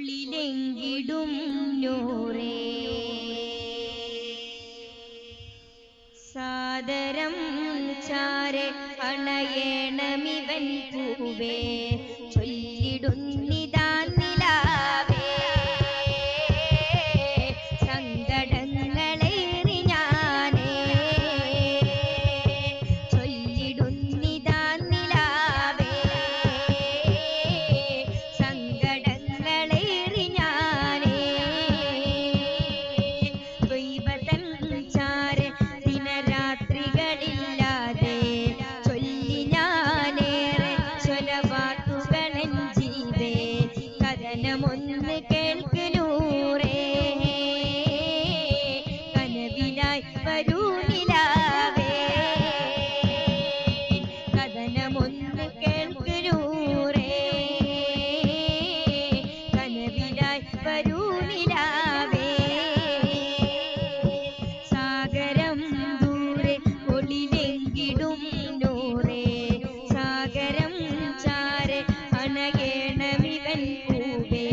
പൊളിലെങ്കിടും നൂറേ സാദരം ചാരെ അണയേണമിവൻ പൂവേ ചൊല്ലിടുന്നിതാ നിലാവേ സങ്കടങ്ങളേറി ഞാനേ ചൊല്ലിടുന്നിതാ നിലാവേ സങ്കടങ്ങളേറി ഞാനേ ദൈവതൻ ചാരെ ദിനരാത്രികളില്ലാതെ ചൊല്ലി ഞാനേറെ സ്വലവാക്കുകളൻ ജീവേ കഥനമൊന്ന് കേൾക്കലൂറേ കനവിനായി വരൂ നിലാവേ കഥനമൊന്ന് കേൾക്കലൂറേ കനവിനായി വരൂ നിലാവേ സാഗരം ദൂരെ ഒളിലെങ്കിടും നൂറേ സാഗരം ചാരെ അണകേണമിവൻ പൂവേ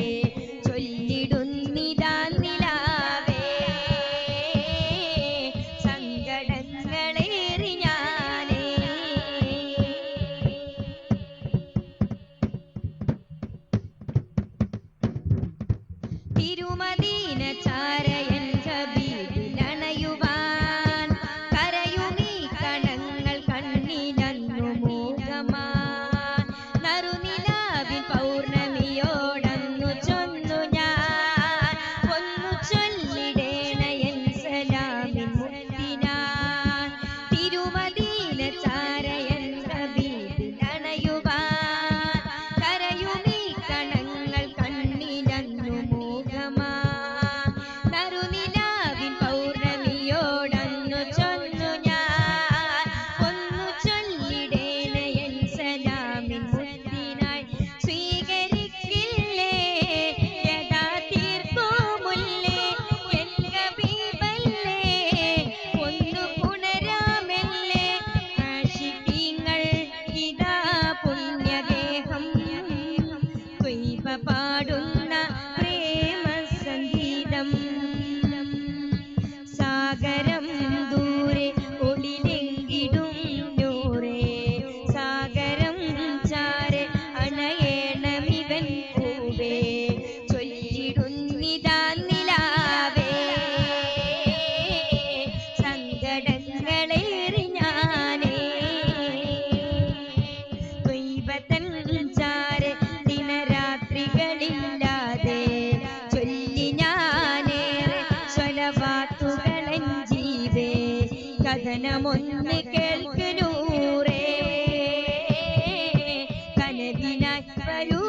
ചൊല്ലിടുന്നിതാ നിലാവേ സങ്കടങ്ങളേറി ഞാനേ തിരുമദീന ചാരയൻ ഹബീബിലണയുവാൻ കരയുമീ കണങ്ങൾ കണ്ണിലന്നു മൂകമാൻ നറുനിലാവിൻ പൗർണമിയോടന്നു ചൊന്നു ഞാൻ ഒന്നു ചൊല്ലിടേണയൻ സലാമിൻ മുത്തിനാൻ തിരുമദീന ചാരയൻ ഹബീബിലണയുവാൻ കരയുമീ കണങ്ങൾ കണ്ണിലന്നു മൂകമാൻ നറുനിലാവിൻ പൗർണമിയോടന്നു ചൊന്നു ഞാൻ ഒന്നു ചൊല്ലിടേണയൻ സലാമിൻ മുത്തിനായി സ്വീകരിക്കില്ലേ യഥാ തീർക്കുമുല്ലേ എൻ ഹബീബല്ലേ ഒന്നു പുണരാമെല്ലേ ആശിഖീങ്ങൾ ഇതാ പുണ്യദേഹം ത്വയ്ബ പാടുന്ന പ്രേമ സംഗീതം സാഗരം ദൂരെ ഒളിലെങ്കിടും നൂറേ സാഗരം ചാരെ അണയേണമിവൻ പൂവേ ചൊല്ലിടുന്നിതാ നിലാവേ സങ്കടങ്ങളേറി ഞാനേ ത്വയ്ബതൻ ചാരെ ദിനരാത്രികളില്ലാതെ ചൊല്ലി ഞാനേറെ സ്വലവാത്തുകളൻ ജീവേ കഥനമൊന്ന് കേൾക്കലൂറേ കനവിനായി വരൂ